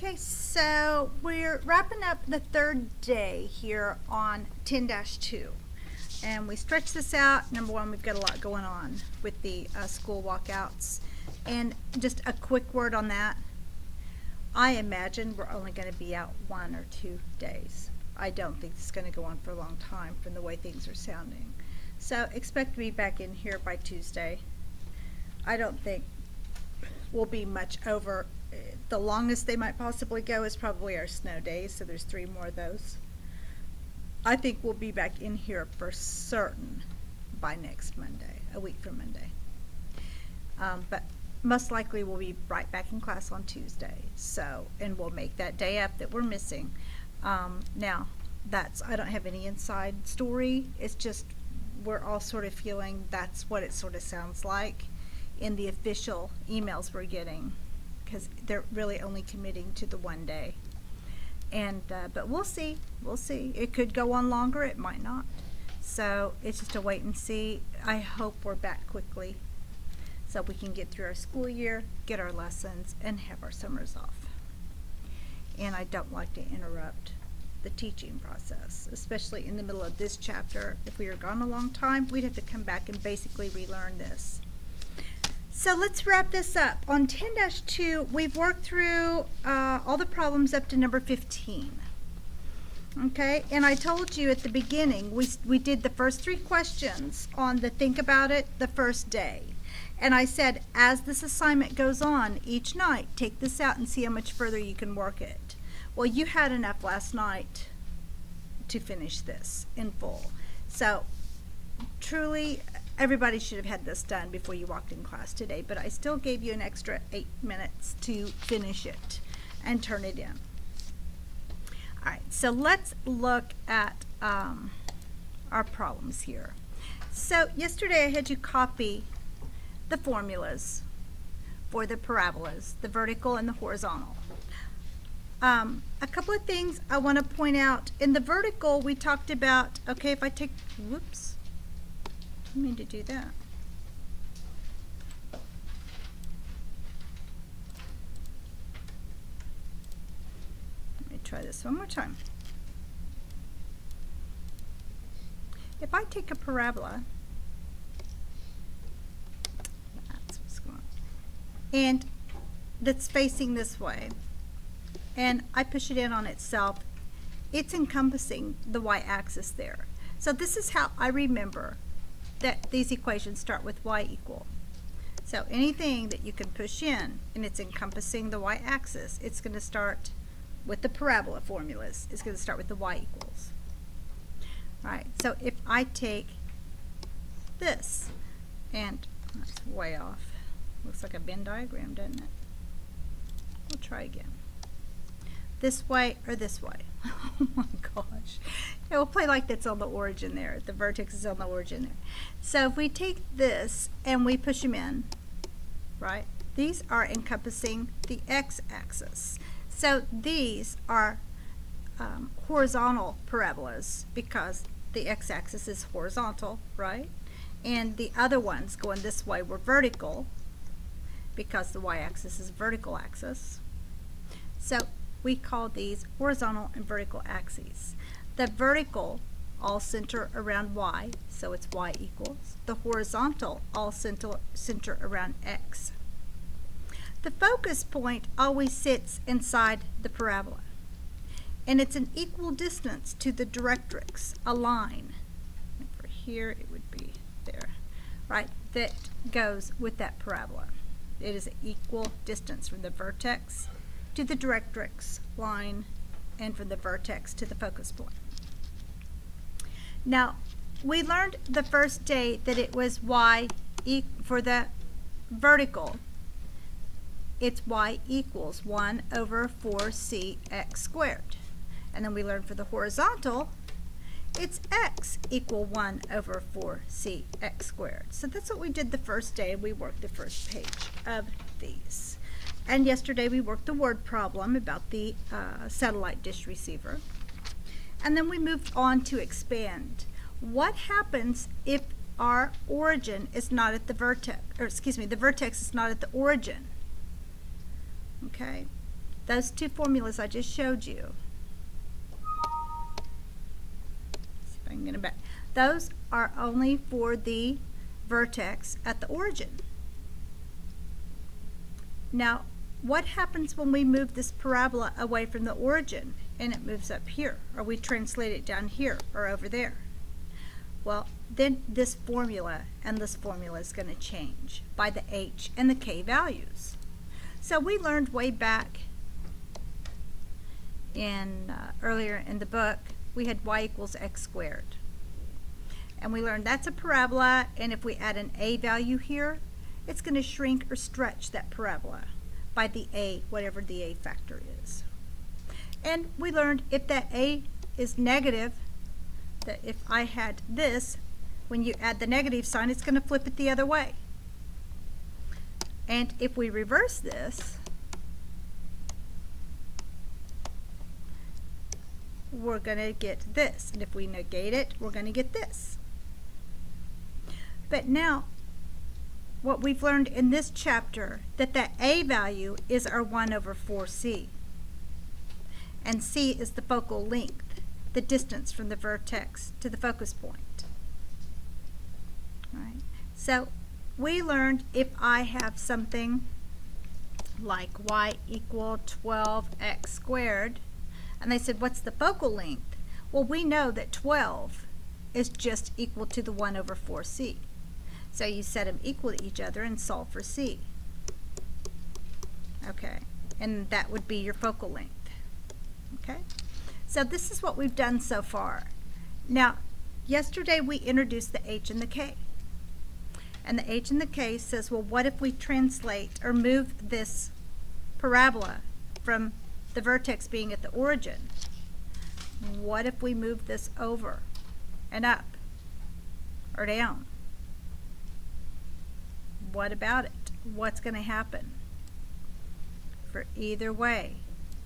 Okay, so we're wrapping up the third day here on 10-2. And we stretch this out. Number one, we've got a lot going on with the school walkouts. And just a quick word on that. I imagine we're only going to be out 1 or 2 days. I don't think this is going to go on for a long time from the way things are sounding. So expect to be back in here by Tuesday. I don't think we'll be much over. The longest they might possibly go is probably our snow days, so there's 3 more of those. I think we'll be back in here for certain by next Monday, a week from Monday. But most likely we'll be right back in class on Tuesday. So, and we'll make that day up that we're missing. Now, I don't have any inside story. It's just we're all sort of feeling that's what it sort of sounds like in the official emails we're getting, because they're really only committing to the 1 day. And but we'll see. It could go on longer, it might not. So it's just a wait and see. I hope we're back quickly so we can get through our school year, get our lessons, and have our summers off. And I don't like to interrupt the teaching process, especially in the middle of this chapter. If we were gone a long time, we'd have to come back and basically relearn this. So let's wrap this up. On 10-2, we've worked through all the problems up to number 15. Okay, and I told you at the beginning, we did the first 3 questions on the Think About It the first day. And I said, as this assignment goes on each night, take this out and see how much further you can work it. Well, you had enough last night to finish this in full. So truly, everybody should have had this done before you walked in class today, but I still gave you an extra 8 minutes to finish it and turn it in. All right, so let's look at our problems here. So yesterday I had you copy the formulas for the parabolas, the vertical and the horizontal. A couple of things I want to point out. In the vertical, we talked about, okay, if I take, whoops, I didn't mean to do that. Let me try this one more time. If I take a parabola, that's what's going on, and that's facing this way, and I push it in on itself, it's encompassing the y-axis there. So this is how I remember that these equations start with y equal. So anything that you can push in and it's encompassing the y-axis, it's going to start with the parabola formulas. It's going to start with the y equals. All right, so if I take this, and that's way off. Looks like a Venn diagram, doesn't it? We'll try again. This way or this way. Oh my gosh. It will play like that's on the origin there. The vertex is on the origin there. So if we take this and we push them in, right, these are encompassing the x-axis. So these are horizontal parabolas because the x-axis is horizontal, right? And the other ones going this way were vertical because the y-axis is vertical axis. So we call these horizontal and vertical axes. The vertical all center around y, so it's y equals. The horizontal all center around x. The focus point always sits inside the parabola, and it's an equal distance to the directrix, a line. And for here, it would be there, right, that goes with that parabola. It is an equal distance from the vertex to the directrix line and from the vertex to the focus point. Now, we learned the first day that it was y for the vertical. It's y equals 1 over 4cx squared. And then we learned for the horizontal, it's x equal 1 over 4cx squared. So that's what we did the first day. We worked the first page of these. And yesterday we worked the word problem about the satellite dish receiver. And then we moved on to expand. What happens if our origin is not at the vertex, or excuse me, the vertex is not at the origin? Okay, those two formulas I just showed you, see if I can get them back. Those are only for the vertex at the origin. Now, what happens when we move this parabola away from the origin and it moves up here, or we translate it down here or over there? Well, then this formula and this formula is going to change by the h and the k values. So we learned way back in earlier in the book, we had y equals x squared. And we learned that's a parabola, and if we add an a value here, it's going to shrink or stretch that parabola by the a, whatever the a factor is. And we learned if that a is negative, that if I had this, when you add the negative sign, it's going to flip it the other way. And if we reverse this, we're going to get this. And if we negate it, we're going to get this. But now, what we've learned in this chapter, that a value is our 1 over 4c. And c is the focal length, the distance from the vertex to the focus point. Right? So we learned if I have something like y equal 12x squared, and they said, what's the focal length? Well, we know that 12 is just equal to the 1 over 4c. So you set them equal to each other and solve for c. Okay, and that would be your focal length. Okay, so this is what we've done so far. Now, yesterday we introduced the h and the k. And the h and the k says, well, what if we translate or move this parabola from the vertex being at the origin? What if we move this over and up or down? What about it? What's going to happen? For either way,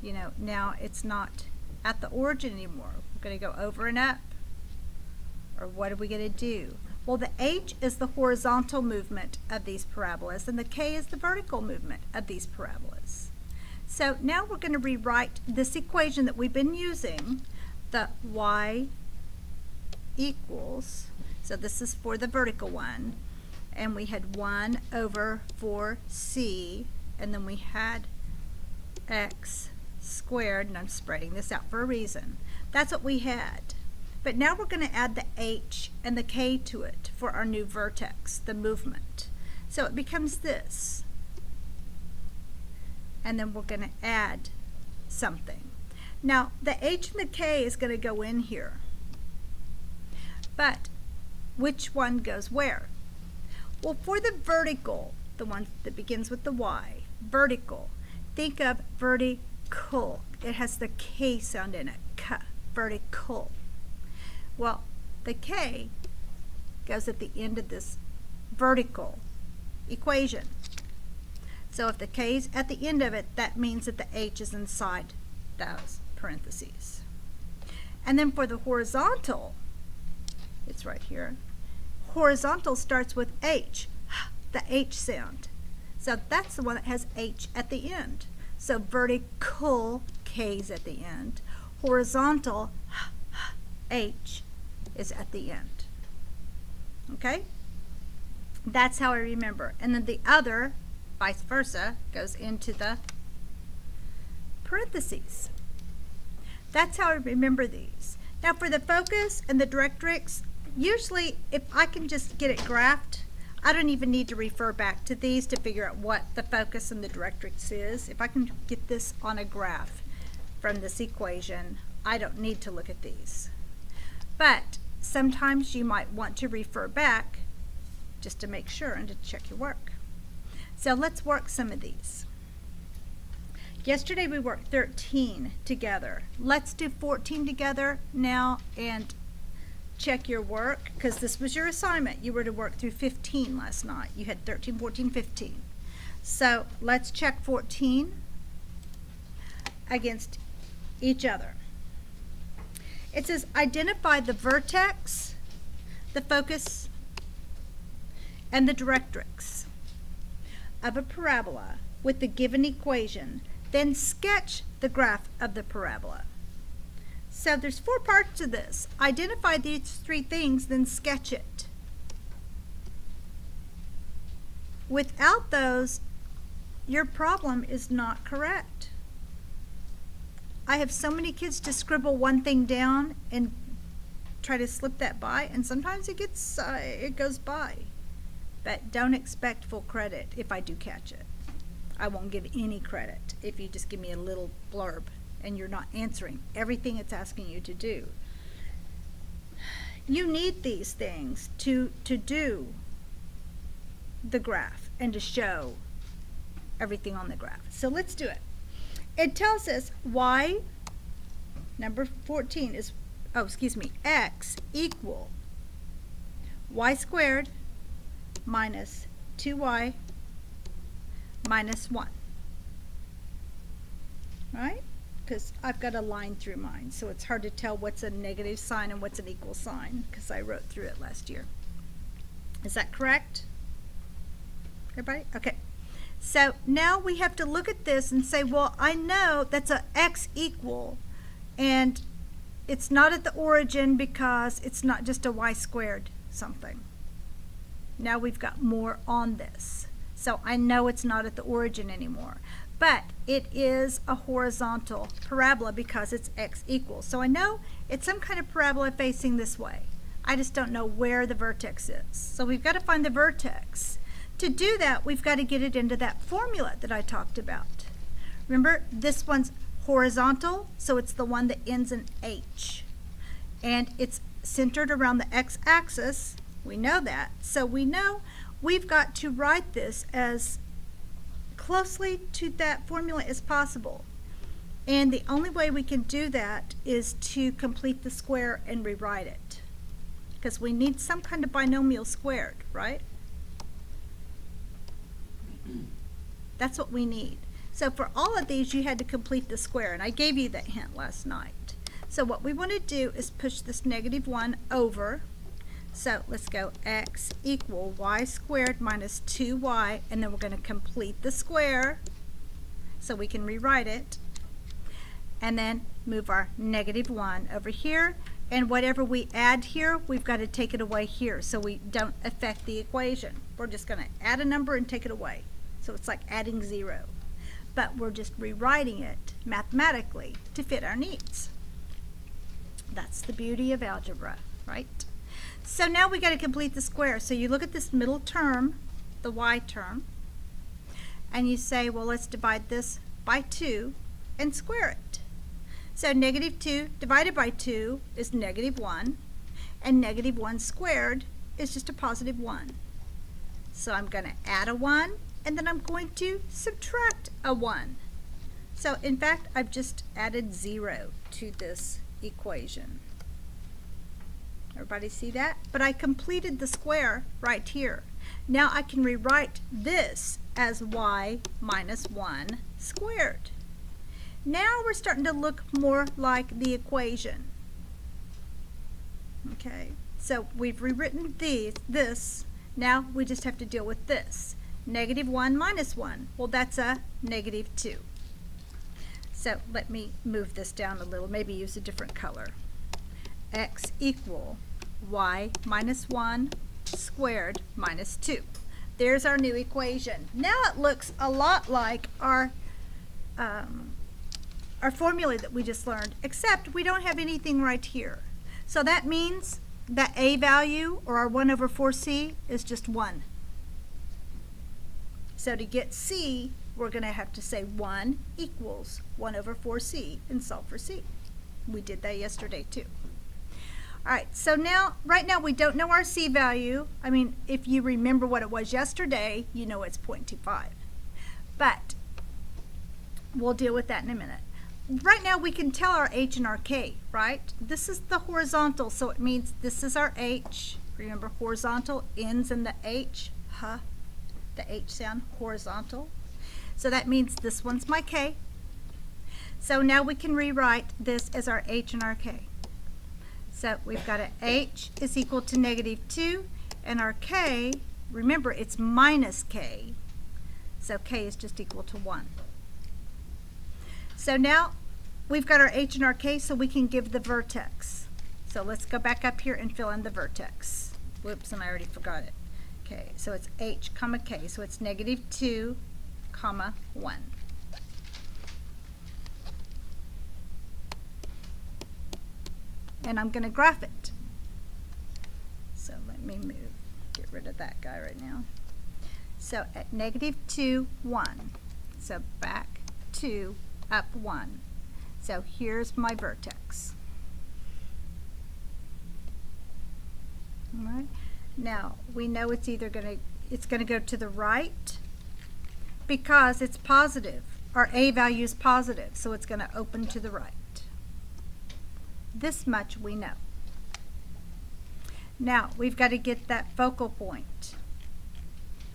you know, now it's not at the origin anymore. We're going to go over and up. Or what are we going to do? Well, the h is the horizontal movement of these parabolas, and the k is the vertical movement of these parabolas. So now we're going to rewrite this equation that we've been using, the y equals, so this is for the vertical one, and we had 1 over 4c, and then we had x squared, and I'm spreading this out for a reason. That's what we had. But now we're going to add the h and the k to it for our new vertex, the movement. So it becomes this. And then we're going to add something. Now, the h and the k is going to go in here. But which one goes where? Well, for the vertical, the one that begins with the y, vertical, think of vertical. It has the k sound in it, k, vertical. Well, the k goes at the end of this vertical equation. So if the k is at the end of it, that means that the h is inside those parentheses. And then for the horizontal, it's right here. Horizontal starts with h, the h sound. So that's the one that has h at the end. So vertical, k's at the end. Horizontal, h is at the end. Okay? That's how I remember. And then the other, vice versa, goes into the parentheses. That's how I remember these. Now for the focus and the directrix, usually if I can just get it graphed, I don't even need to refer back to these to figure out what the focus and the directrix is. If I can get this on a graph from this equation, I don't need to look at these. But sometimes you might want to refer back just to make sure and to check your work. So let's work some of these. Yesterday we worked 13 together. Let's do 14 together now and check your work, because this was your assignment. You were to work through 15 last night. You had 13, 14, 15. So let's check 14 against each other. It says identify the vertex, the focus, and the directrix of a parabola with the given equation Then sketch the graph of the parabola. So there's 4 parts to this. Identify these 3 things, then sketch it. Without those, your problem is not correct. I have so many kids to scribble one thing down and try to slip that by, and sometimes it goes by. But don't expect full credit if I do catch it. I won't give any credit if you just give me a little blurb and you're not answering everything it's asking you to do. You need these things to do the graph and to show everything on the graph. So let's do it. It tells us y, number 14 is, x equal y squared minus 2y minus 1. Right? Because I've got a line through mine, so it's hard to tell what's a negative sign and what's an equal sign, because I wrote through it last year. Is that correct? Everybody? Okay. So now we have to look at this and say, well, I know that's a x equal, and it's not at the origin because it's not just a y squared something. Now we've got more on this. So I know it's not at the origin anymore. But it is a horizontal parabola because it's x equals. So I know it's some kind of parabola facing this way. I just don't know where the vertex is. So we've got to find the vertex. To do that, we've got to get it into that formula that I talked about. Remember, this one's horizontal, so it's the one that ends in H. And it's centered around the x-axis. We know that. So we know we've got to write this as closely to that formula as possible. And the only way we can do that is to complete the square and rewrite it. Because we need some kind of binomial squared, right? That's what we need. So for all of these, you had to complete the square, and I gave you that hint last night. So what we want to do is push this -1 over. So let's go x equal y squared minus 2y, and then we're going to complete the square so we can rewrite it. And then move our -1 over here, and whatever we add here, we've got to take it away here so we don't affect the equation. We're just going to add a number and take it away. So it's like adding 0. But we're just rewriting it mathematically to fit our needs. That's the beauty of algebra, right? So now we got to complete the square. So you look at this middle term, the y term, and you say, well, let's divide this by 2 and square it. So -2 divided by 2 is -1, and -1 squared is just a +1. So I'm going to add a 1, and then I'm going to subtract a 1. So in fact, I've just added 0 to this equation. Everybody see that? But I completed the square right here. Now I can rewrite this as y minus 1 squared. Now we're starting to look more like the equation. Okay, so we've rewritten this. Now we just have to deal with this. -1 minus 1. Well, that's a -2. So let me move this down a little, maybe use a different color. X equal y minus 1 squared minus 2. There's our new equation. Now it looks a lot like our formula that we just learned, except we don't have anything right here. So that means that a value, or our 1 over 4c, is just 1. So to get c, we're going to have to say 1 equals 1 over 4c and solve for c. We did that yesterday too. All right, so now, right now we don't know our c value. I mean, if you remember what it was yesterday, you know it's 0.25. But we'll deal with that in a minute. Right now we can tell our h and our k, right? This is the horizontal, so it means this is our h. Remember, horizontal ends in the h, the h sound, horizontal. So that means this one's my k. So now we can rewrite this as our h and our k. So we've got a h is equal to -2, and our k, remember, it's minus k. So k is just equal to 1. So now we've got our h and our k, so we can give the vertex. So let's go back up here and fill in the vertex. Whoops, and I already forgot it. Okay, so it's h comma k, so it's -2, comma 1. And I'm going to graph it. So let me get rid of that guy right now. So at -2, 1. So back 2, up 1. So here's my vertex. All right. Now we know it's either going to go to the right because it's positive. Our a value is positive, so it's going to open to the right. This much we know. Now we've got to get that focal point,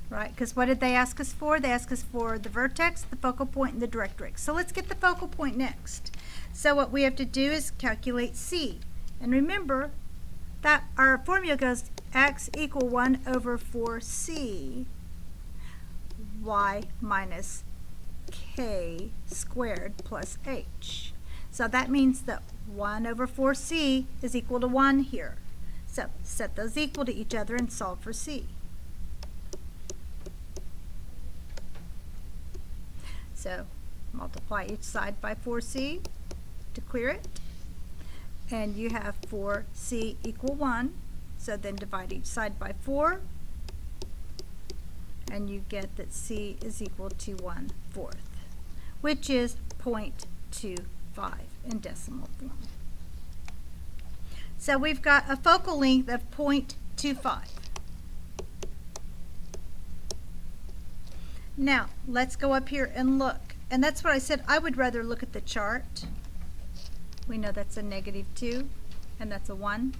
right? Because what did they ask us for? They asked us for the vertex, the focal point, and the directrix. So let's get the focal point next. So what we have to do is calculate c. And remember that our formula goes x equal 1 over 4c y minus k squared plus h. So that means that 1 over 4c is equal to 1 here. So set those equal to each other and solve for c. So multiply each side by 4c to clear it. And you have 4c equal 1. So then divide each side by 4. And you get that c is equal to 1/4, which is 0.25 in decimal form. So we've got a focal length of 0.25. Now, let's go up here and look. And that's what I said, I would rather look at the chart. We know that's a -2, and that's a 1.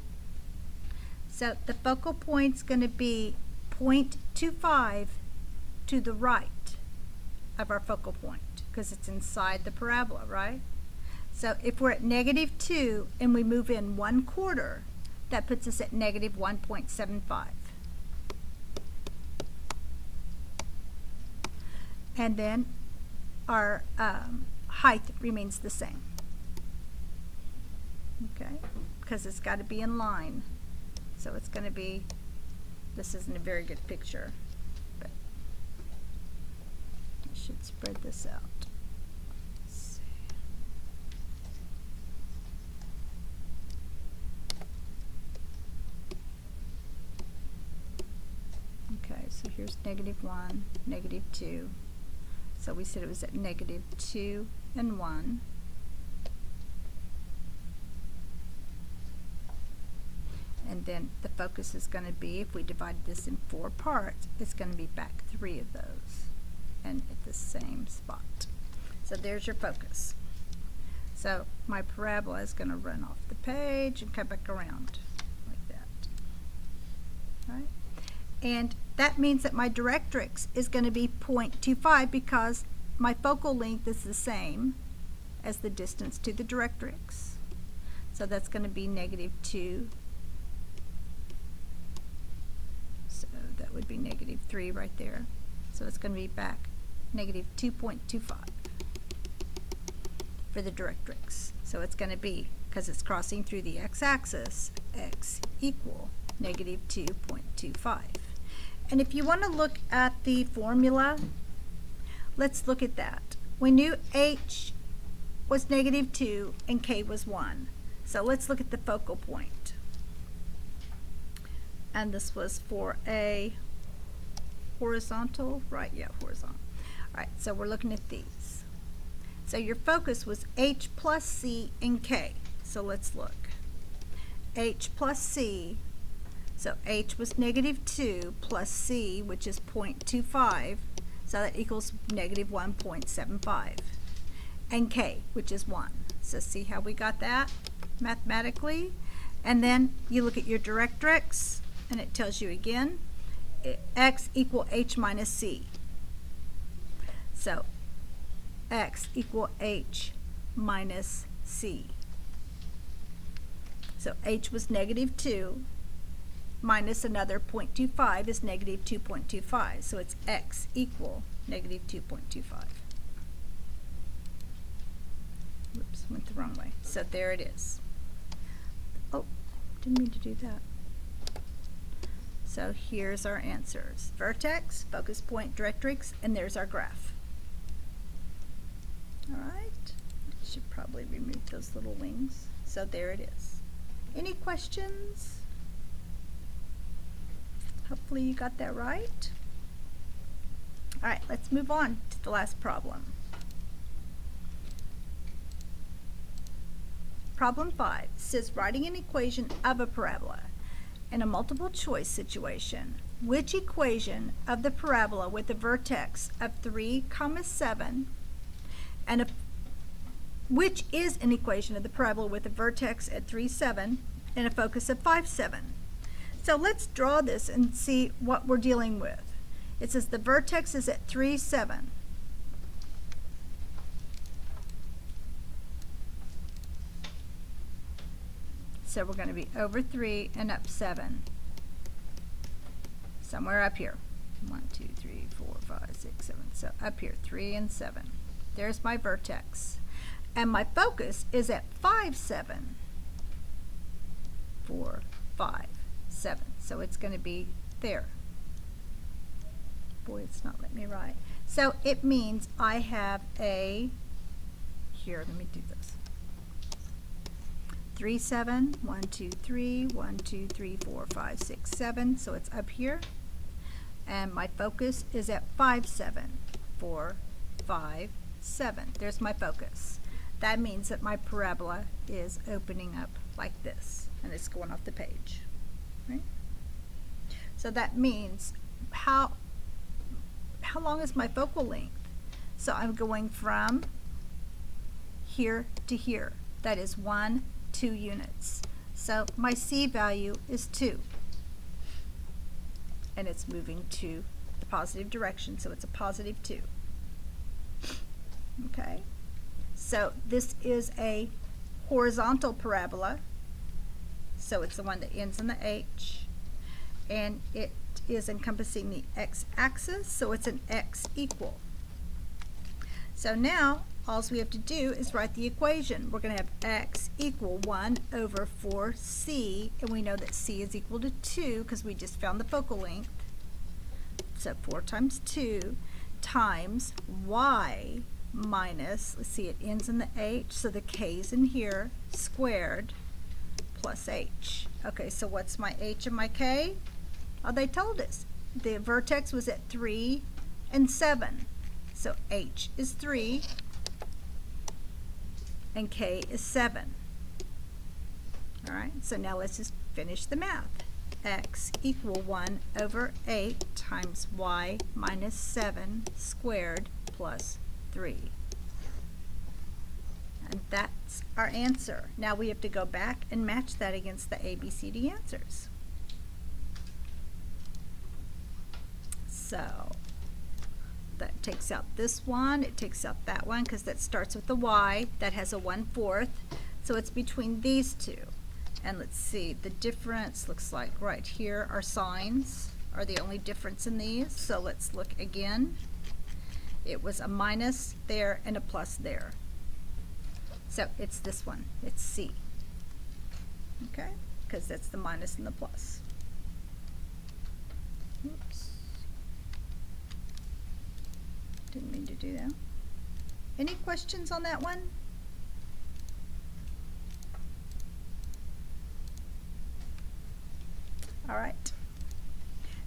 So the focal point's going to be 0.25 to the right of our focal point, because it's inside the parabola, right? So if we're at -2 and we move in 1/4, that puts us at -1.75. And then our height remains the same. Okay, because it's got to be in line. So it's going to be, this isn't a very good picture, but I should spread this out. Okay, so here's -1, -2. So we said it was at -2 and 1. And then the focus is going to be, if we divide this in 4 parts, it's going to be back 3 of those and at the same spot. So there's your focus. So my parabola is going to run off the page and come back around like that. All right? And that means that my directrix is going to be 0.25 because my focal length is the same as the distance to the directrix. So that's going to be -2. So that would be -3 right there. So it's going to be back -2.25 for the directrix. So it's going to be, because it's crossing through the x-axis, x equal -2.25. And if you want to look at the formula, let's look at that. We knew h was -2 and k was 1. So let's look at the focal point. And this was for a horizontal, right? Yeah, horizontal. All right, so we're looking at these. So your focus was h plus c and k. So let's look. H plus c. So h was -2 plus c, which is 0.25, so that equals -1.75. And k, which is 1. So see how we got that mathematically? And then you look at your directrix, and it tells you again, x equal h minus c. So x equal h minus c. So h was -2. Minus another 0.25 is -2.25. So it's x equal -2.25. went the wrong way. So there it is. Oh, didn't mean to do that. So here's our answers. Vertex, focus point, directrix, and there's our graph. All right, should probably remove those little wings. So there it is. Any questions? Hopefully you got that right. All right, let's move on to the last problem. Problem 5 says writing an equation of a parabola. In a multiple choice situation, which equation of the parabola with a vertex of 3, 7 and which is an equation of the parabola with a vertex at 3, 7 and a focus of 5, 7. So let's draw this and see what we're dealing with. It says the vertex is at 3, 7. So we're going to be over 3 and up 7. Somewhere up here. 1, 2, 3, 4, 5, 6, 7. So up here, 3 and 7. There's my vertex. And my focus is at 5, 7. 4, 5, 7. So it's going to be there. Boy, it's not letting me write. So it means I have a, here, let me do this. 3, 7, 1, 2, 3, 1, 2, 3, 4, 5, 6, 7. So it's up here. And my focus is at 5, 7. 4, 5, 7. There's my focus. That means that my parabola is opening up like this. And it's going off the page. Right? So that means how long is my focal length? So I'm going from here to here. That is 1, 2 units. So my C value is 2. And it's moving to the positive direction, so it's a positive 2. Okay? So this is a horizontal parabola. So it's the one that ends in the H. And it is encompassing the x-axis, so it's an x equal. So now all we have to do is write the equation. We're going to have x equal 1 over 4c, and we know that c is equal to 2 because we just found the focal length. So 4 times 2 times y minus, let's see, it ends in the h, so the k's in here, squared plus h. Okay, so what's my h and my k? Oh, they told us. The vertex was at 3 and 7. So h is 3 and k is 7. All right, so now let's just finish the math. X equal 1 over 8 times y minus 7 squared plus 3. And that's our answer. Now we have to go back and match that against the ABCD answers. So that takes out this one, it takes out that one because that starts with the y, that has a 1/4, so it's between these two. And let's see, the difference looks like right here, our signs are the only difference in these, so let's look again. It was a minus there and a plus there. So it's this one, it's C, okay, because that's the minus and the plus. Oops. Didn't mean to do that. Any questions on that one? All right.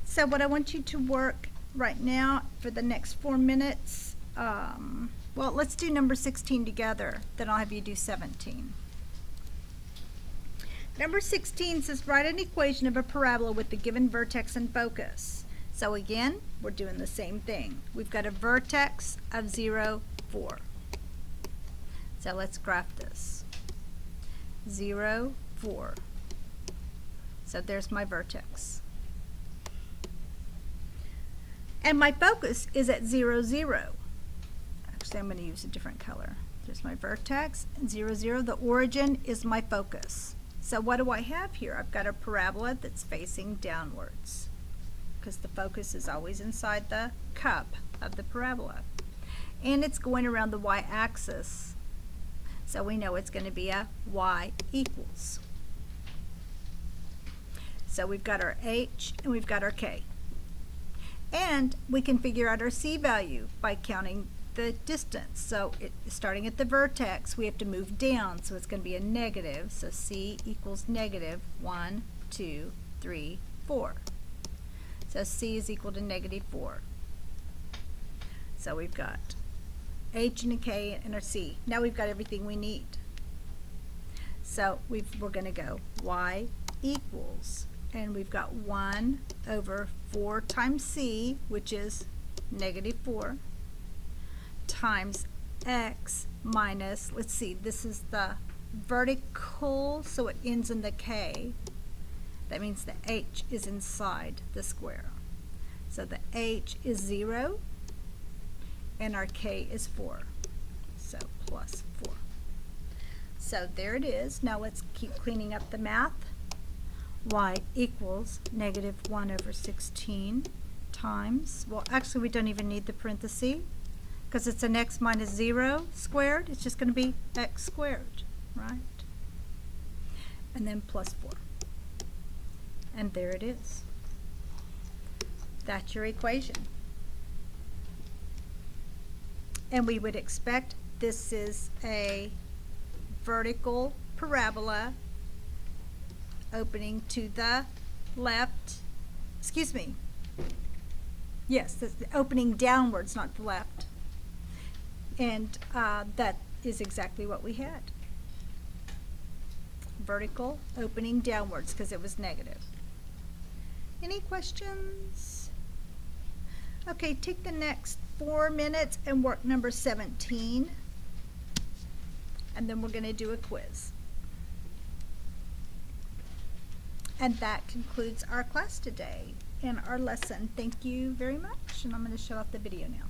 So what I want you to work right now for the next 4 minutes, well, let's do number 16 together, then I'll have you do 17. Number 16 says write an equation of a parabola with the given vertex and focus. So again, we're doing the same thing. We've got a vertex of 0, 4. So let's graph this. 0, 4. So there's my vertex. And my focus is at 0, 0. Actually, I'm going to use a different color. There's my vertex, and 0, 0. The origin is my focus. So what do I have here? I've got a parabola that's facing downwards, because the focus is always inside the cup of the parabola. And it's going around the y-axis. So we know it's going to be a y equals. So we've got our h and we've got our k. And we can figure out our c value by counting the distance. So starting at the vertex, we have to move down. So it's going to be a negative. So c equals negative 1, 2, 3, 4. So c is equal to negative 4. So we've got h and a k and our c. Now we've got everything we need. So we're going to go y equals, and we've got 1 over 4 times c, which is negative 4, times x minus, let's see, this is the vertical, so it ends in the k. That means the h is inside the square. So the h is 0, and our k is 4. So plus 4. So there it is. Now let's keep cleaning up the math. Y equals negative 1 over 16 times, well actually we don't even need the parenthesis because it's an x minus 0 squared. It's just going to be x squared, right? And then plus 4. And there it is. That's your equation. And we would expect this is a vertical parabola opening to the left. Excuse me. Yes, the opening downwards, not the left. And that is exactly what we had. Vertical opening downwards because it was negative. Any questions? Okay, take the next 4 minutes and work number 17. And then we're going to do a quiz. And that concludes our class today and our lesson. Thank you very much. And I'm going to shut off the video now.